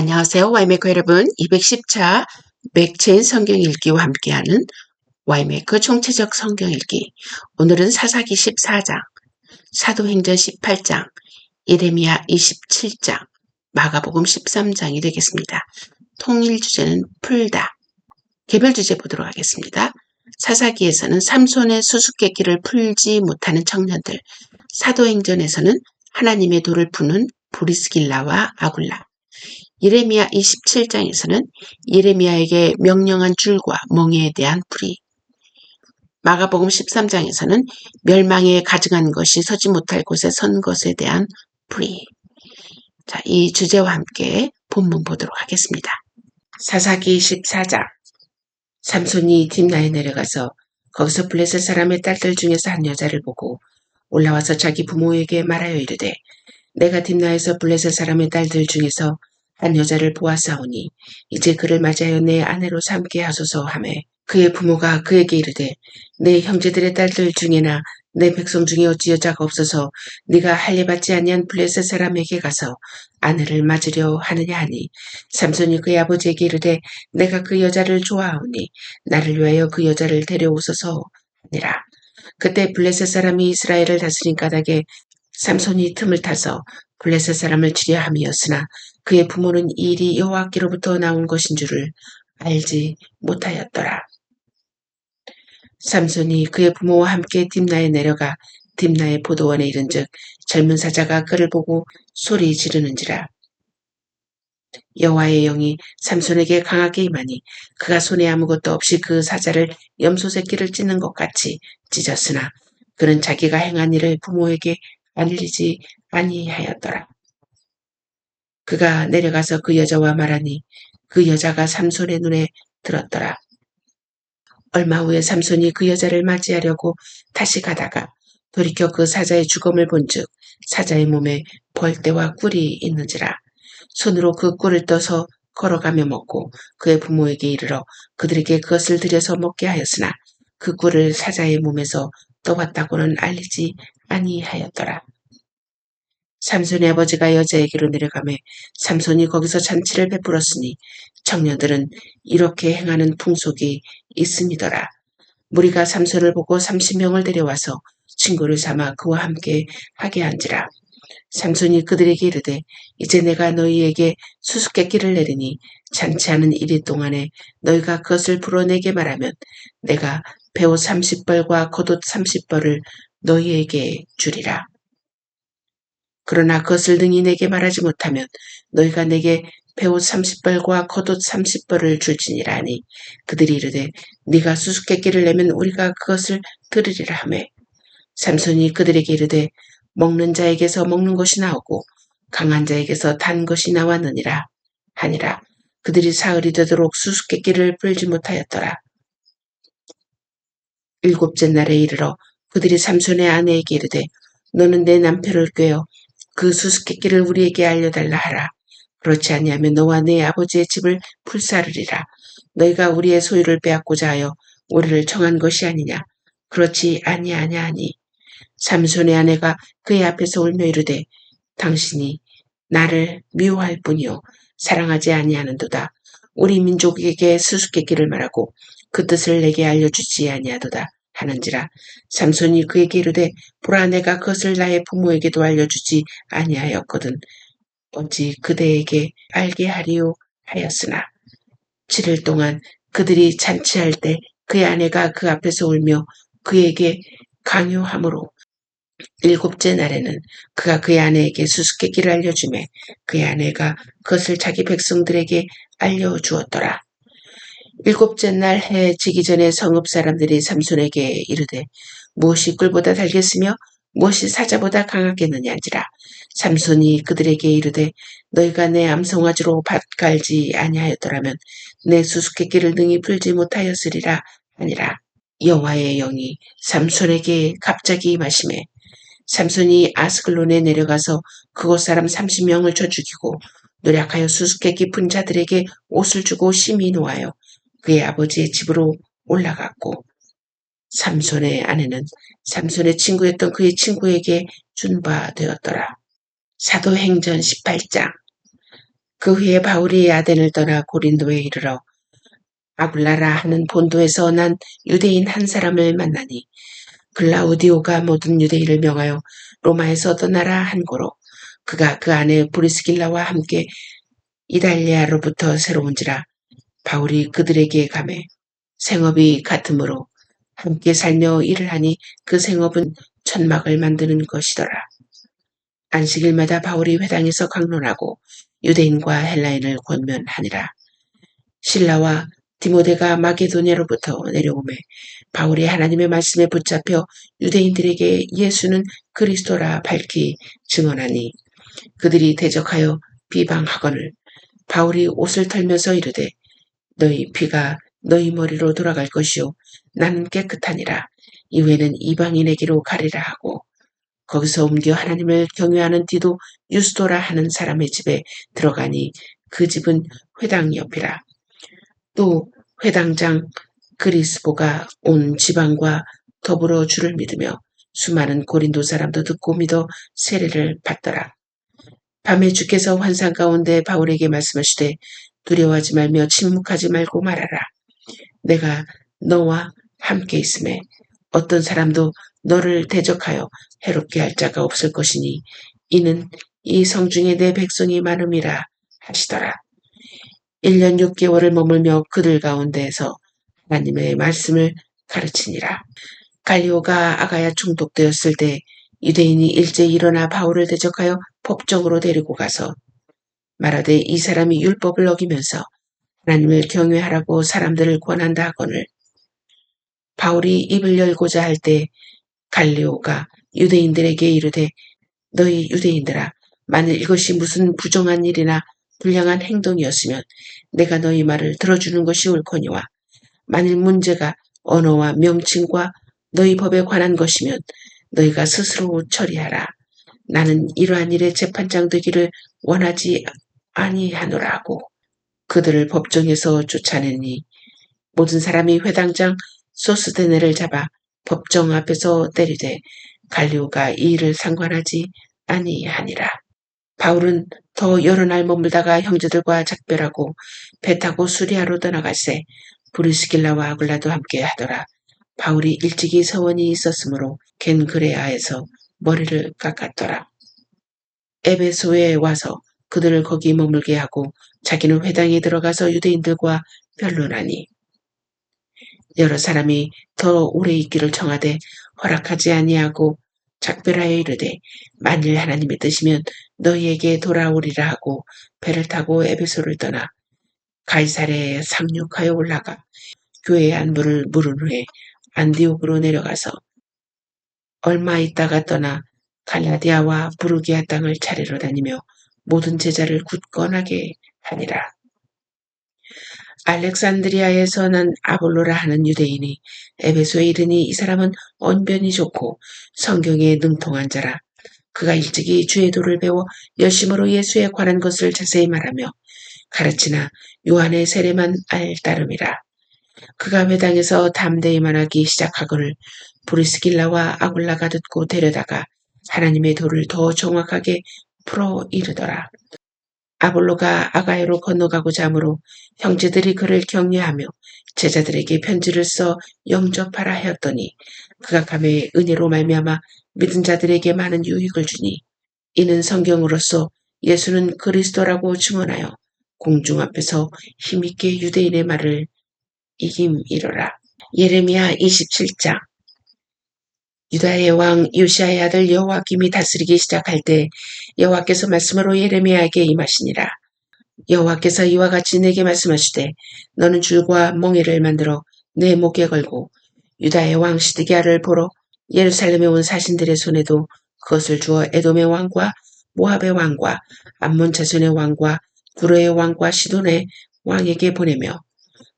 안녕하세요. 와이메커 여러분. 210차 맥체인 성경 읽기와 함께하는 와이메커 총체적 성경 읽기. 오늘은 사사기 14장, 사도행전 18장, 예레미야 27장, 마가복음 13장이 되겠습니다. 통일 주제는 풀다. 개별 주제 보도록 하겠습니다. 사사기에서는 삼손의 수수께끼를 풀지 못하는 청년들, 사도행전에서는 하나님의 돌을 푸는 브리스길라와 아굴라, 예레미야 27장에서는 예레미야에게 명령한 줄과 멍에에 대한 풀이, 마가복음 13장에서는 멸망에 가증한 것이 서지 못할 곳에 선 것에 대한 풀이. 자, 이 주제와 함께 본문 보도록 하겠습니다. 사사기 14장. 삼손이 딥나에 내려가서 거기서 블레셋 사람의 딸들 중에서 한 여자를 보고 올라와서 자기 부모에게 말하여 이르되, 내가 딥나에서 블레셋 사람의 딸들 중에서 한 여자를 보았사오니 이제 그를 맞이하여 내 아내로 삼게 하소서 하매, 그의 부모가 그에게 이르되, 내 형제들의 딸들 중에나 내 백성 중에 어찌 여자가 없어서 네가 할례받지 아니한 블레셋 사람에게 가서 아내를 맞으려 하느냐 하니, 삼손이 그의 아버지에게 이르되, 내가 그 여자를 좋아하오니 나를 위하여 그 여자를 데려오소서 하니라. 그때 블레셋 사람이 이스라엘을 다스린 까닭에 삼손이 틈을 타서 블레셋 사람을 치려 함이었으나 그의 부모는 이 일이 여호와께로부터 나온 것인 줄을 알지 못하였더라. 삼손이 그의 부모와 함께 딥나에 내려가 딥나의 포도원에 이른즉 젊은 사자가 그를 보고 소리 지르는지라. 여호와의 영이 삼손에게 강하게 임하니 그가 손에 아무것도 없이 그 사자를 염소 새끼를 찢는 것 같이 찢었으나 그는 자기가 행한 일을 부모에게 알리지 아니하였더라. 그가 내려가서 그 여자와 말하니 그 여자가 삼손의 눈에 들었더라. 얼마 후에 삼손이 그 여자를 맞이하려고 다시 가다가 돌이켜 그 사자의 죽음을 본즉 사자의 몸에 벌떼와 꿀이 있는지라. 손으로 그 꿀을 떠서 걸어가며 먹고 그의 부모에게 이르러 그들에게 그것을 들여서 먹게 하였으나 그 꿀을 사자의 몸에서 떠왔다고는 알리지 아니하였더라. 삼손의 아버지가 여자에게로 내려가매 삼손이 거기서 잔치를 베풀었으니 청년들은 이렇게 행하는 풍속이 있음이더라. 무리가 삼손을 보고 30명을 데려와서 친구를 삼아 그와 함께 하게 한지라. 삼손이 그들에게 이르되, 이제 내가 너희에게 수수께끼를 내리니 잔치하는 이리 동안에 너희가 그것을 풀어내게 말하면 내가 배옷 30벌과 겉옷 30벌을 너희에게 주리라. 그러나 그것을 능히 내게 말하지 못하면 너희가 내게 배옷 30벌과 겉옷 30벌을 줄지니라 하니, 그들이 이르되 네가 수수께끼를 내면 우리가 그것을 들으리라 하매, 삼손이 그들에게 이르되 먹는 자에게서 먹는 것이 나오고 강한 자에게서 단 것이 나왔느니라 하니라. 그들이 사흘이 되도록 수수께끼를 풀지 못하였더라. 일곱째 날에 이르러 그들이 삼손의 아내에게 이르되, 너는 내 남편을 꾀어 그 수수께끼를 우리에게 알려달라 하라. 그렇지 아니하면 너와 네 아버지의 집을 불사르리라. 너희가 우리의 소유를 빼앗고자 하여 우리를 청한 것이 아니냐. 그렇지 아니하냐 하니, 삼손의 아내가 그의 앞에서 울며 이르되, 당신이 나를 미워할 뿐이요 사랑하지 아니하는도다. 우리 민족에게 수수께끼를 말하고 그 뜻을 내게 알려주지 아니하도다 하는지라. 삼손이 그에게 이르되, 보라, 내가 그것을 나의 부모에게도 알려주지 아니하였거든 어찌 그대에게 알게 하리요 하였으나, 7일 동안 그들이 잔치할 때 그의 아내가 그 앞에서 울며 그에게 강요함으로 일곱째 날에는 그가 그의 아내에게 수수께끼를 알려주매 그의 아내가 그것을 자기 백성들에게 알려주었더라. 일곱째 날 해 지기 전에 성읍 사람들이 삼손에게 이르되, 무엇이 꿀보다 달겠으며 무엇이 사자보다 강하겠느냐 한지라. 삼손이 그들에게 이르되, 너희가 내 암송아지로 밭 갈지 아니하였더라면 내 수수께끼를 능히 풀지 못하였으리라 하니라. 여호와의 영이 삼손에게 갑자기 임하시매 삼손이 아스글론에 내려가서 그곳 사람 30명을 쳐 죽이고 노력하여 수수께끼 푼 자들에게 옷을 주고 심히 노하여 그의 아버지의 집으로 올라갔고, 삼손의 아내는 삼손의 친구였던 그의 친구에게 준 바 되었더라. 사도행전 18장. 그 후에 바울이 아덴을 떠나 고린도에 이르러 아굴라라 하는 본도에서 난 유대인 한 사람을 만나니 글라우디오가 모든 유대인을 명하여 로마에서 떠나라 한 고로 그가 그 안에 브리스길라와 함께 이달리아로부터 새로운지라. 바울이 그들에게 가매 생업이 같으므로 함께 살며 일을 하니 그 생업은 천막을 만드는 것이더라. 안식일마다 바울이 회당에서 강론하고 유대인과 헬라인을 권면하니라. 실라와 디모데가 마게도냐로부터 내려오매 바울이 하나님의 말씀에 붙잡혀 유대인들에게 예수는 그리스도라 밝히 증언하니 그들이 대적하여 비방하거늘 바울이 옷을 털면서 이르되 너희 피가 너희 머리로 돌아갈 것이요 나는 깨끗하니라. 이후에는 이방인에게로 가리라 하고 거기서 옮겨 하나님을 경외하는 디도 유스도라 하는 사람의 집에 들어가니 그 집은 회당 옆이라. 또 회당장 그리스보가 온 지방과 더불어 주를 믿으며 수많은 고린도 사람도 듣고 믿어 세례를 받더라. 밤에 주께서 환상 가운데 바울에게 말씀하시되 두려워하지 말며 침묵하지 말고 말하라. 내가 너와 함께 있음에 어떤 사람도 너를 대적하여 해롭게 할 자가 없을 것이니 이는 이 성중에 내 백성이 많음이라 하시더라. 1년 6개월을 머물며 그들 가운데에서 하나님의 말씀을 가르치니라. 갈리오가 아가야 총독되었을 때 유대인이 일제히 일어나 바울을 대적하여 법정으로 데리고 가서 말하되 이 사람이 율법을 어기면서 하나님을 경외하라고 사람들을 권한다 하거늘 바울이 입을 열고자 할 때 갈리오가 유대인들에게 이르되 너희 유대인들아 만일 이것이 무슨 부정한 일이나 불량한 행동이었으면 내가 너희 말을 들어주는 것이 옳거니와 만일 문제가 언어와 명칭과 너희 법에 관한 것이면 너희가 스스로 처리하라. 나는 이러한 일에 재판장 되기를 원하지 아니하노라 하고 그들을 법정에서 쫓아내니 모든 사람이 회당장 소스데네를 잡아 법정 앞에서 때리되 갈리오가 이 일을 상관하지 아니하니라. 바울은 더 여러 날 머물다가 형제들과 작별하고 배 타고 수리아로 떠나갈새 브리스길라와 아굴라도 함께 하더라. 바울이 일찍이 서원이 있었으므로 겐그레아에서 머리를 깎았더라. 에베소에 와서 그들을 거기 머물게 하고 자기는 회당에 들어가서 유대인들과 변론하니 여러 사람이 더 오래 있기를 청하되 허락하지 아니하고 작별하여 이르되 만일 하나님의 뜻이면 너희에게 돌아오리라 하고 배를 타고 에베소를 떠나 가이사랴에 상륙하여 올라가 교회의 안부를 물은 후에 안디옥으로 내려가서 얼마 있다가 떠나 갈라디아와 부르기아 땅을 차례로 다니며 모든 제자를 굳건하게 하니라. 알렉산드리아에서 난 아볼로라 하는 유대인이 에베소에 이르니 이 사람은 언변이 좋고 성경에 능통한 자라. 그가 일찍이 주의 도를 배워 열심으로 예수에 관한 것을 자세히 말하며 가르치나 요한의 세례만 알 따름이라. 그가 회당에서 담대히 말하기 시작하거늘 브리스길라와 아굴라가 듣고 데려다가 하나님의 도를 더 정확하게 풀어 이르더라. 아볼로가 아가야로 건너가고자 하므로 형제들이 그를 격려하며 제자들에게 편지를 써 영접하라 하였더니 그가 감히 은혜로 말미암아 믿은 자들에게 많은 유익을 주니 이는 성경으로서 예수는 그리스도라고 증언하여 공중 앞에서 힘있게 유대인의 말을 이김이로라. 예레미야 27장. 유다의 왕 요시아의 아들 여호와김이 다스리기 시작할 때 여호와께서 말씀으로 예레미야에게 임하시니라. 여호와께서 이와 같이 내게 말씀하시되 너는 줄과 멍에를 만들어 내 목에 걸고 유다의 왕 시드기야를 보러 예루살렘에 온 사신들의 손에도 그것을 주어 에돔의 왕과 모압의 왕과 암몬 자손의 왕과 두로의 왕과 시돈의 왕에게 보내며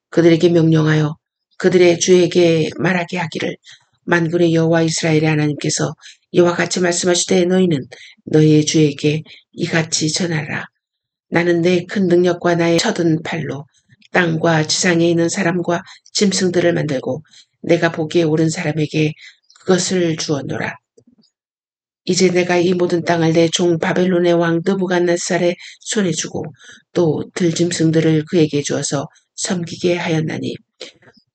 그들에게 명령하여 그들의 주에게 말하게 하기를 만군의 여호와 이스라엘의 하나님께서 이와 같이 말씀하시되 너희는 너희의 주에게 이같이 전하라. 나는 내 큰 능력과 나의 쳐든 팔로 땅과 지상에 있는 사람과 짐승들을 만들고 내가 보기에 옳은 사람에게 그것을 주었노라. 이제 내가 이 모든 땅을 내 종 바벨론의 왕 느부갓네살의 손에 주고 또 들짐승들을 그에게 주어서 섬기게 하였나니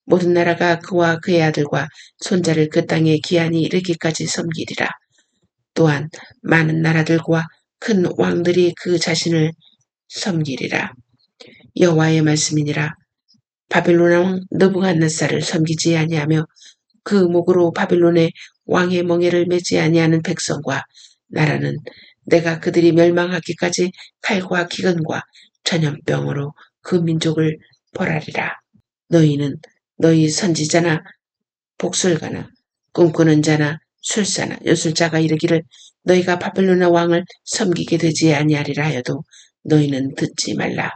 모든 나라가 그와 그의 아들과 손자를 그 땅에 기한이 이르기까지 섬기리라. 또한 많은 나라들과 큰 왕들이 그 자신을 섬기리라. 여호와의 말씀이니라. 바벨론 왕 느부갓네살을 섬기지 아니하며 그 목으로 바벨론의 왕의 멍에를 매지 아니하는 백성과 나라는 내가 그들이 멸망하기까지 칼과 기근과 전염병으로 그 민족을 벌하리라. 너희는 너희 선지자나 복술가나 꿈꾸는 자나 술사나 요술자가 이르기를 너희가 바벨론의 왕을 섬기게 되지 아니하리라 하여도 너희는 듣지 말라.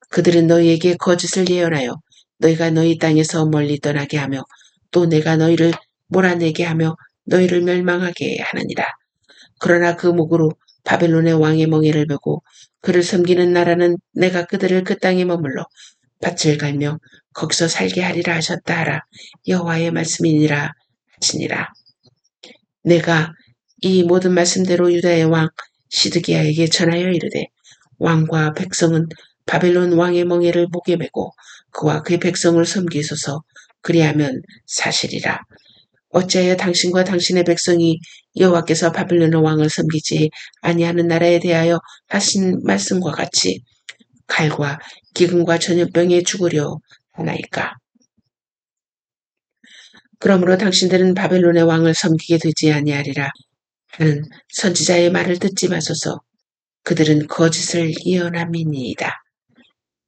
그들은 너희에게 거짓을 예언하여 너희가 너희 땅에서 멀리 떠나게 하며 또 내가 너희를 몰아내게 하며 너희를 멸망하게 하느니라. 그러나 그 목으로 바벨론의 왕의 멍에를 베고 그를 섬기는 나라는 내가 그들을 그 땅에 머물러 밭을 갈며 거기서 살게 하리라 하셨다 하라. 여호와의 말씀이니라 하시니라. 내가 이 모든 말씀대로 유다의 왕 시드기야에게 전하여 이르되 왕과 백성은 바벨론 왕의 멍에를 목에 메고 그와 그의 백성을 섬기소서. 그리하면 사실이라. 어찌하여 당신과 당신의 백성이 여호와께서 바벨론의 왕을 섬기지 아니하는 나라에 대하여 하신 말씀과 같이 칼과 기근과 전염병에 죽으려 하나이까. 그러므로 당신들은 바벨론의 왕을 섬기게 되지 아니하리라 하는 선지자의 말을 듣지 마소서. 그들은 거짓을 예언함이니이다.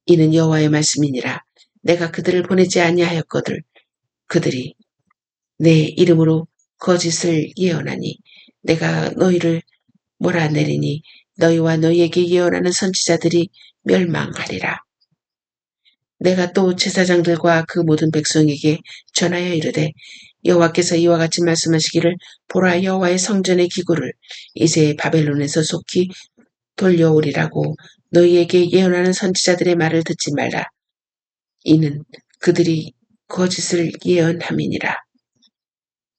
이는 여호와의 말씀이니라. 내가 그들을 보내지 아니하였거늘 그들이 내 이름으로 거짓을 예언하니 내가 너희를 몰아내리니 너희와 너희에게 예언하는 선지자들이 멸망하리라. 내가 또 제사장들과 그 모든 백성에게 전하여 이르되 여호와께서 이와 같이 말씀하시기를 보라 여호와의 성전의 기구를 이제 바벨론에서 속히 돌려오리라고 너희에게 예언하는 선지자들의 말을 듣지 말라. 이는 그들이 거짓을 예언함이니라.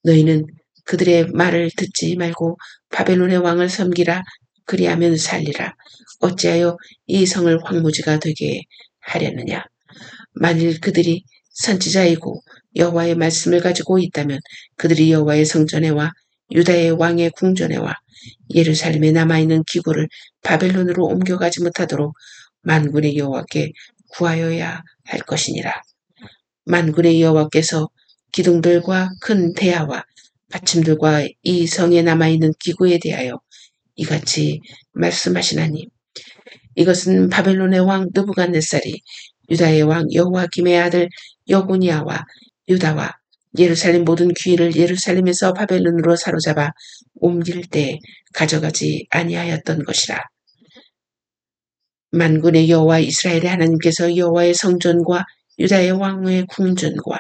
너희는 그들의 말을 듣지 말고 바벨론의 왕을 섬기라. 그리하면 살리라. 어찌하여 이 성을 황무지가 되게 하려느냐. 만일 그들이 선지자이고 여호와의 말씀을 가지고 있다면 그들이 여호와의 성전에와 유다의 왕의 궁전에와 예루살렘에 남아있는 기구를 바벨론으로 옮겨가지 못하도록 만군의 여호와께 구하여야 할 것이니라. 만군의 여호와께서 기둥들과 큰 대야와 받침들과 이 성에 남아있는 기구에 대하여 이같이 말씀하시나니 이것은 바벨론의 왕 느부갓네살이 유다의 왕 여호와김의 아들 여고니아와 유다와 예루살렘 모든 귀를 예루살렘에서 바벨론으로 사로잡아 옮길 때 가져가지 아니하였던 것이라. 만군의 여호와 이스라엘의 하나님께서 여호와의 성전과 유다의 왕의 궁전과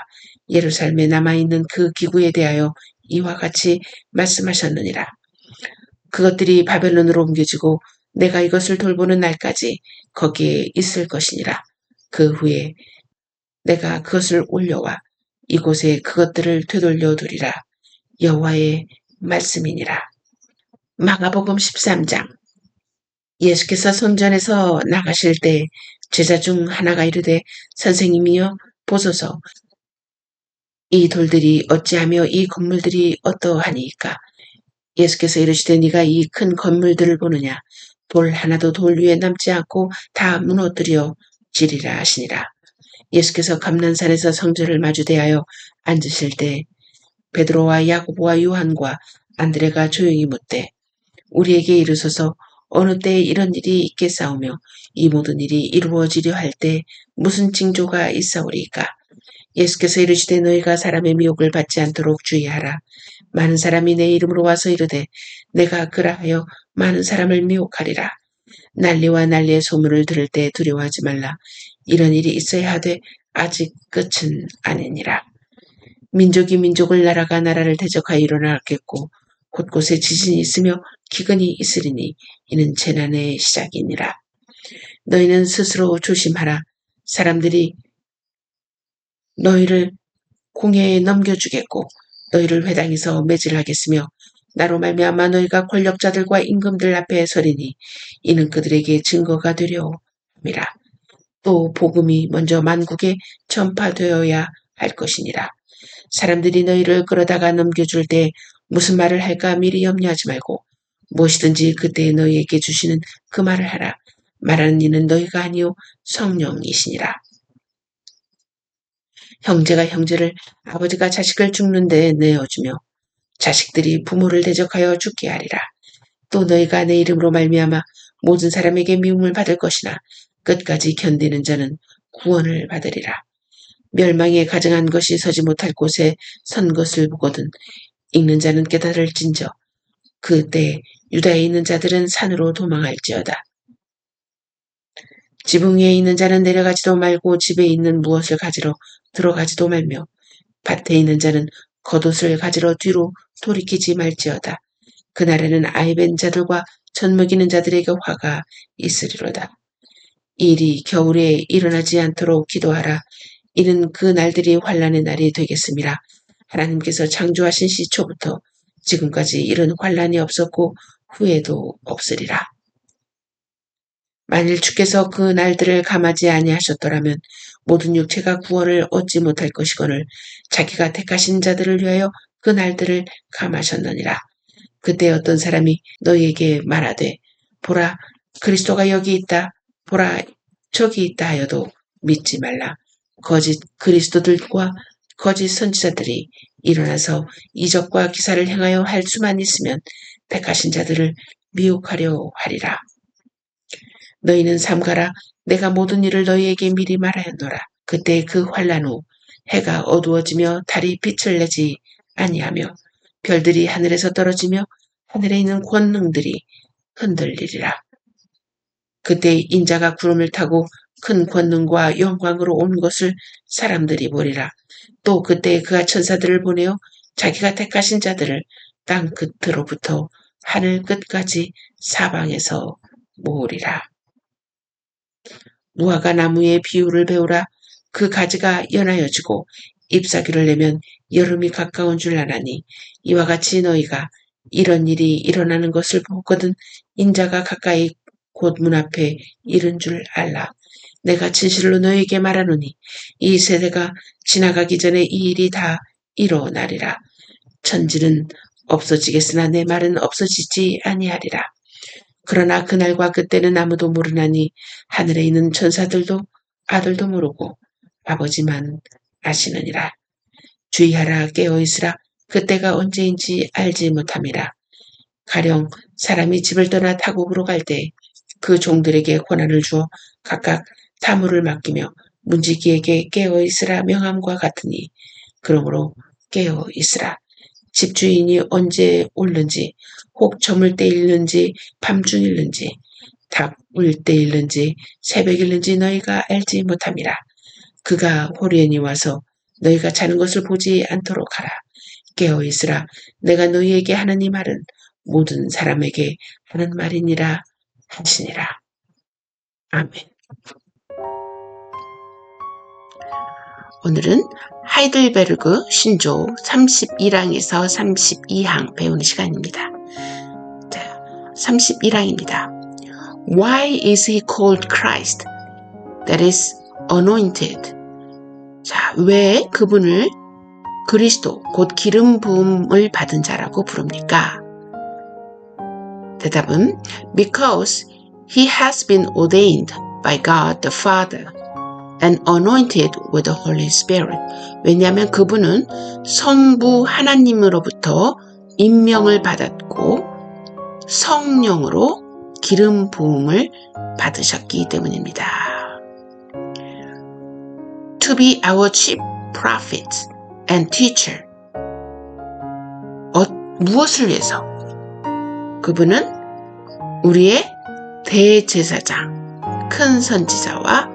예루살렘에 남아있는 그 기구에 대하여 이와 같이 말씀하셨느니라. 그것들이 바벨론으로 옮겨지고 내가 이것을 돌보는 날까지 거기에 있을 것이니라. 그 후에 내가 그것을 올려와 이곳에 그것들을 되돌려 두리라. 여호와의 말씀이니라. 마가복음 13장. 예수께서 성전에서 나가실 때 제자 중 하나가 이르되 선생님이여 보소서 이 돌들이 어찌하며 이 건물들이 어떠하니까. 예수께서 이르시되 네가 이 큰 건물들을 보느냐. 돌 하나도 돌 위에 남지 않고 다 무너뜨려 지리라 하시니라. 예수께서 감난산에서 성전을 마주대하여 앉으실 때 베드로와 야고보와 요한과 안드레가 조용히 묻되 우리에게 이르소서 어느 때에 이런 일이 있겠사오며 이 모든 일이 이루어지려 할 때 무슨 징조가 있사오리까. 예수께서 이르시되 너희가 사람의 미혹을 받지 않도록 주의하라. 많은 사람이 내 이름으로 와서 이르되 내가 그라하여 많은 사람을 미혹하리라. 난리와 난리의 소문을 들을 때 두려워하지 말라. 이런 일이 있어야 하되 아직 끝은 아니니라. 민족이 민족을 나라가 나라를 대적하여 일어나겠고 곳곳에 지진이 있으며 기근이 있으리니 이는 재난의 시작이니라. 너희는 스스로 조심하라. 사람들이 너희를 공회에 넘겨주겠고 너희를 회당에서 매질하겠으며 나로 말미암아 너희가 권력자들과 임금들 앞에 서리니 이는 그들에게 증거가 되려 함이라. 또 복음이 먼저 만국에 전파되어야 할 것이니라. 사람들이 너희를 끌어다가 넘겨줄 때 무슨 말을 할까 미리 염려하지 말고 무엇이든지 그때 너희에게 주시는 그 말을 하라. 말하는 이는 너희가 아니요 성령이시니라. 형제가 형제를, 아버지가 자식을 죽는 데 내어주며 자식들이 부모를 대적하여 죽게 하리라. 또 너희가 내 이름으로 말미암아 모든 사람에게 미움을 받을 것이나 끝까지 견디는 자는 구원을 받으리라. 멸망에 가증한 것이 서지 못할 곳에 선 것을 보거든 읽는 자는 깨달을진저 그때 유다에 있는 자들은 산으로 도망할지어다. 지붕 위에 있는 자는 내려가지도 말고 집에 있는 무엇을 가지러 들어가지도 말며 밭에 있는 자는 겉옷을 가지러 뒤로 돌이키지 말지어다. 그날에는 아이벤 자들과 젖 먹이는 자들에게 화가 있으리로다. 이 일이 겨울에 일어나지 않도록 기도하라. 이는 그 날들이 환란의 날이 되겠음이라. 하나님께서 창조하신 시초부터 지금까지 이런 환란이 없었고 후에도 없으리라. 만일 주께서 그 날들을 감하지 아니하셨더라면 모든 육체가 구원을 얻지 못할 것이거늘 자기가 택하신 자들을 위하여 그 날들을 감하셨느니라. 그때 어떤 사람이 너희에게 말하되 보라 그리스도가 여기 있다 보라 저기 있다 하여도 믿지 말라. 거짓 그리스도들과 거짓 선지자들이 일어나서 이적과 기사를 행하여 할 수만 있으면 택하신 자들을 미혹하려 하리라. 너희는 삼가라. 내가 모든 일을 너희에게 미리 말하였노라. 그때 그 환란 후 해가 어두워지며 달이 빛을 내지 아니하며 별들이 하늘에서 떨어지며 하늘에 있는 권능들이 흔들리리라. 그때 인자가 구름을 타고 큰 권능과 영광으로 온 것을 사람들이 보리라. 또 그때 그가 천사들을 보내어 자기가 택하신 자들을 땅 끝으로부터 하늘 끝까지 사방에서 모으리라. 무화과 나무의 비유를 배우라. 그 가지가 연하여지고 잎사귀를 내면 여름이 가까운 줄 아나니 이와 같이 너희가 이런 일이 일어나는 것을 보거든 인자가 가까이 곧 문 앞에 이른 줄 알라. 내가 진실로 너희에게 말하노니 이 세대가 지나가기 전에 이 일이 다 일어나리라. 천지는 없어지겠으나 내 말은 없어지지 아니하리라. 그러나 그날과 그때는 아무도 모르나니 하늘에 있는 천사들도 아들도 모르고 아버지만 아시느니라. 주의하라 깨어있으라. 그때가 언제인지 알지 못함이라. 가령 사람이 집을 떠나 타국으로 갈 때 그 종들에게 권한을 주어 각각 타무를 맡기며 문지기에게 깨어있으라 명함과 같으니 그러므로 깨어있으라. 집주인이 언제 올는지 혹 저물 때 일는지 밤중 일는지 닭 울 때 일는지 새벽 일는지 너희가 알지 못함이라. 그가 호련히 와서 너희가 자는 것을 보지 않도록 하라. 깨어있으라. 내가 너희에게 하는 이 말은 모든 사람에게 하는 말이니라 하시니라. 아멘. 오늘은 하이델베르그 신조 31항에서 32항 배우는 시간입니다. 자, 31항입니다. Why is he called Christ? That is anointed. 자, 왜 그분을 그리스도, 곧 기름 부음을 받은 자라고 부릅니까? 대답은 Because he has been ordained by God the Father and anointed with the Holy Spirit. 왜냐하면 그분은 성부 하나님으로부터 임명을 받았고 성령으로 기름 부음을 받으셨기 때문입니다. To be our chief prophet and teacher. 무엇을 위해서? 그분은 우리의 대제사장, 큰 선지자와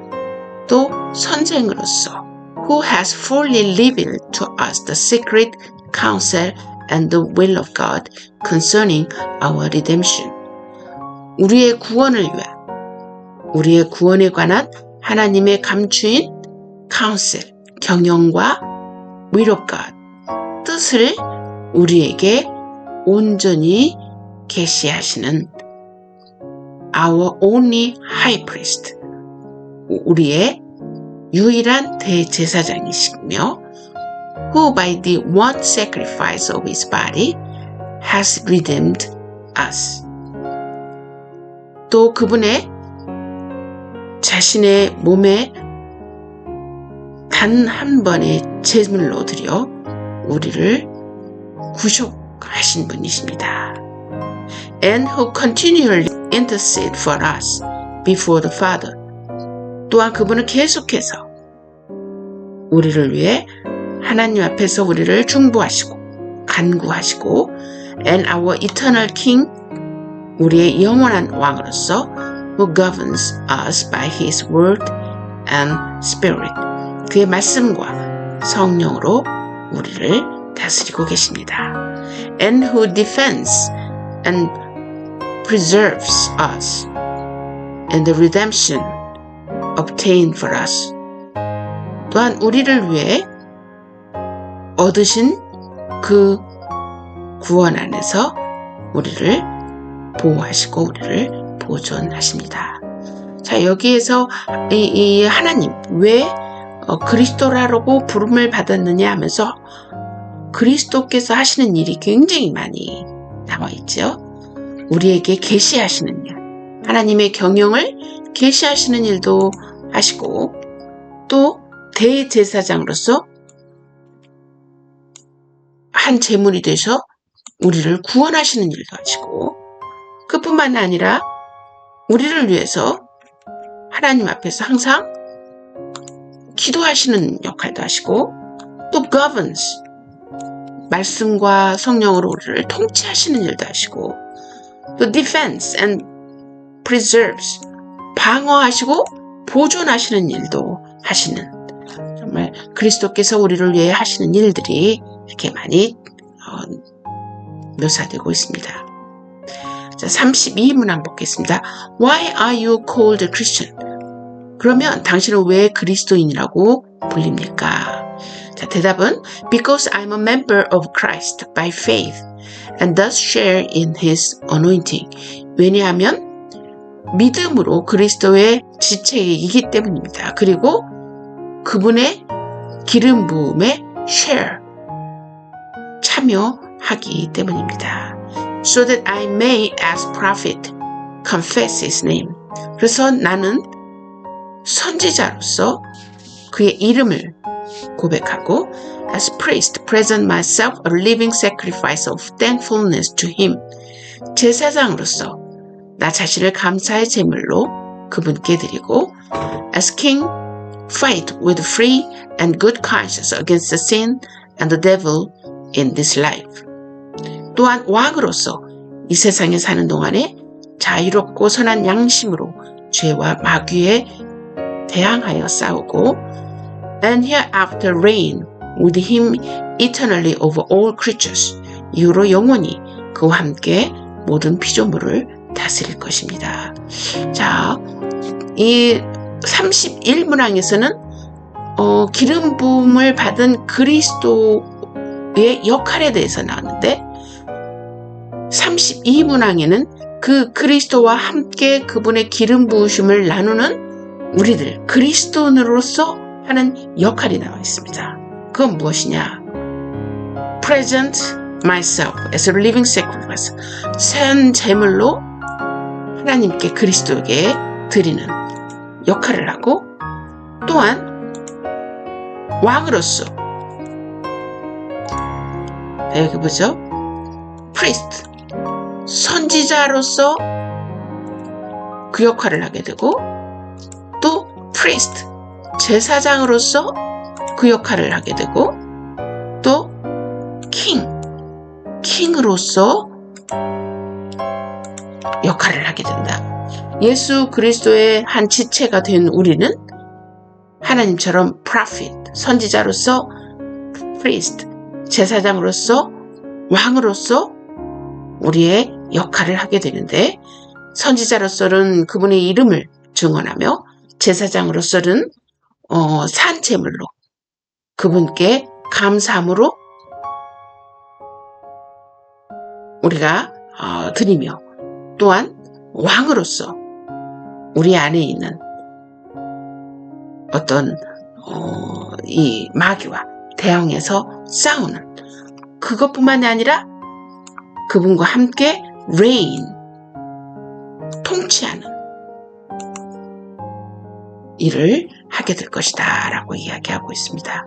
또 선생으로서 who has fully revealed to us the secret counsel and the will of God concerning our redemption. 우리의 구원을 위한, 우리의 구원에 관한 하나님의 감추인 counsel, 경영과 will of God, 뜻을 우리에게 온전히 계시하시는 our only high priest, 우리의 유일한 대제사장이시며 who by the one sacrifice of his body has redeemed us. 또 그분의 자신의 몸에 단 한 번의 제물로 드려 우리를 구속하신 분이십니다. And who continually intercede for us before the Father. 또한 그분은 계속해서 우리를 위해 하나님 앞에서 우리를 중보하시고 간구하시고 and our eternal King, 우리의 영원한 왕으로서 who governs us by his word and spirit, 그의 말씀과 성령으로 우리를 다스리고 계십니다. And who defends and preserves us and the redemption obtained for us. 또한 우리를 위해 얻으신 그 구원 안에서 우리를 보호하시고 우리를 보존하십니다. 자, 여기에서 이 하나님 왜 그리스도라고 부름을 받았느냐 하면서 그리스도께서 하시는 일이 굉장히 많이 나와 있죠. 우리에게 계시하시는 일, 하나님의 경영을 계시하시는 일도 하시고 또 대제사장으로서 한 제물이 되셔 우리를 구원하시는 일도 하시고 그뿐만 아니라 우리를 위해서 하나님 앞에서 항상 기도하시는 역할도 하시고 또 governs, 말씀과 성령으로 우리를 통치하시는 일도 하시고 또 defends and preserves, 방어하시고 보존하시는 일도 하시는, 정말 그리스도께서 우리를 위해 하시는 일들이 이렇게 많이 묘사되고 있습니다. 자, 32문항 보겠습니다. Why are you called a Christian? 그러면 당신은 왜 그리스도인이라고 불립니까? 자, 대답은 Because I'm a member of Christ by faith and thus share in his anointing. 왜냐하면 믿음으로 그리스도의 지체이기 때문입니다. 그리고 그분의 기름 부음에 share, 참여하기 때문입니다. So that I may as prophet confess his name. 그래서 나는 선지자로서 그의 이름을 고백하고 as priest present myself a living sacrifice of thankfulness to him. 제사장으로서 나 자신을 감사의 제물로 그분께 드리고 as king fight with free and good conscience against the sin and the devil in this life. 또한 왕으로서 이 세상에 사는 동안에 자유롭고 선한 양심으로 죄와 마귀에 대항하여 싸우고 and hereafter reign with him eternally over all creatures. 이후로 영원히 그와 함께 모든 피조물을 다스릴 것입니다. 자, 이 31문항에서는 기름 부음을 받은 그리스도의 역할에 대해서 나왔는데 32문항에는 그 그리스도와 함께 그분의 기름 부으심을 나누는 우리들 그리스도인으로서 하는 역할이 나와 있습니다. 그건 무엇이냐? Present myself as a living sacrifice. 산 제물로 하나님께 그리스도에게 드리는 역할을 하고 또한 왕으로서 여기 보죠. priest, 선지자로서 그 역할을 하게 되고 또 priest, 제사장으로서 그 역할을 하게 되고 또 킹으로서 역할을 하게 된다. 예수 그리스도의 한 지체가 된 우리는 하나님처럼 prophet, 선지자로서 priest, 제사장으로서 왕으로서 우리의 역할을 하게 되는데 선지자로서는 그분의 이름을 증언하며 제사장으로서는 산 제물로 그분께 감사함으로 우리가 드리며 또한 왕으로서 우리 안에 있는 어떤 이 마귀와 대항해서 싸우는 그것뿐만이 아니라 그분과 함께 reign, 통치하는 일을 하게 될 것이다 라고 이야기하고 있습니다.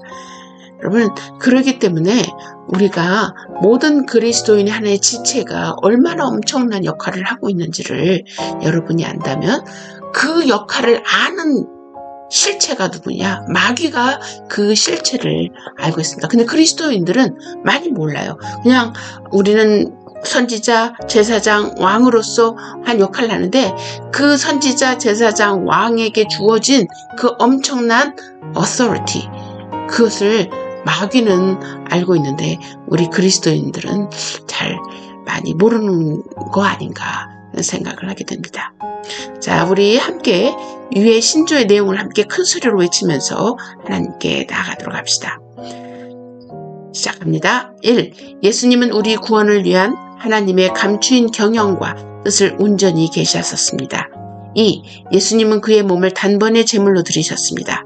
여러분, 그러기 때문에 우리가 모든 그리스도인의 하나의 지체가 얼마나 엄청난 역할을 하고 있는지를 여러분이 안다면 그 역할을 아는 실체가 누구냐? 마귀가 그 실체를 알고 있습니다. 근데 그리스도인들은 많이 몰라요. 그냥 우리는 선지자, 제사장, 왕으로서 한 역할을 하는데 그 선지자, 제사장, 왕에게 주어진 그 엄청난 authority, 그것을 마귀는 알고 있는데 우리 그리스도인들은 잘 많이 모르는 거 아닌가 생각을 하게 됩니다. 자, 우리 함께 유해 신조의 내용을 함께 큰 소리로 외치면서 하나님께 나아가도록 합시다. 시작합니다. 1. 예수님은 우리 구원을 위한 하나님의 감추인 경영과 뜻을 온전히 계시하셨습니다. 2. 예수님은 그의 몸을 단번에 제물로 드리셨습니다.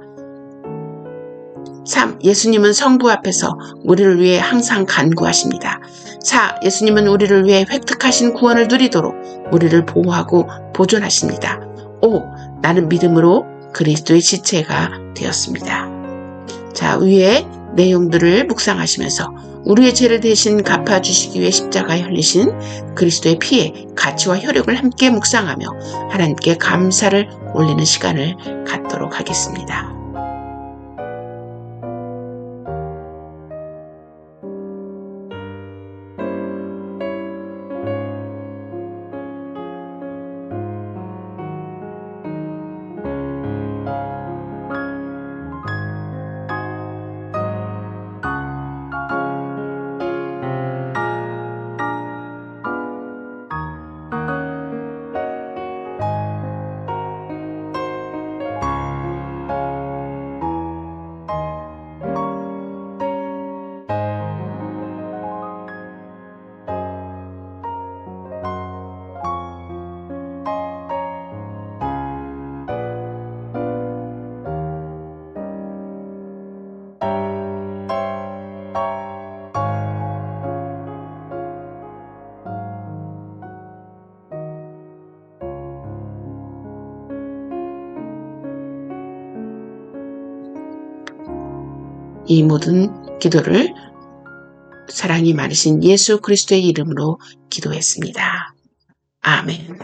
3. 예수님은 성부 앞에서 우리를 위해 항상 간구하십니다. 4. 예수님은 우리를 위해 획득하신 구원을 누리도록 우리를 보호하고 보존하십니다. 5. 나는 믿음으로 그리스도의 지체가 되었습니다. 자, 위에 내용들을 묵상하시면서 우리의 죄를 대신 갚아주시기 위해 십자가에 흘리신 그리스도의 피의 가치와 효력을 함께 묵상하며 하나님께 감사를 올리는 시간을 갖도록 하겠습니다. 이 모든 기도를 사랑이 많으신 예수 그리스도의 이름으로 기도했습니다. 아멘.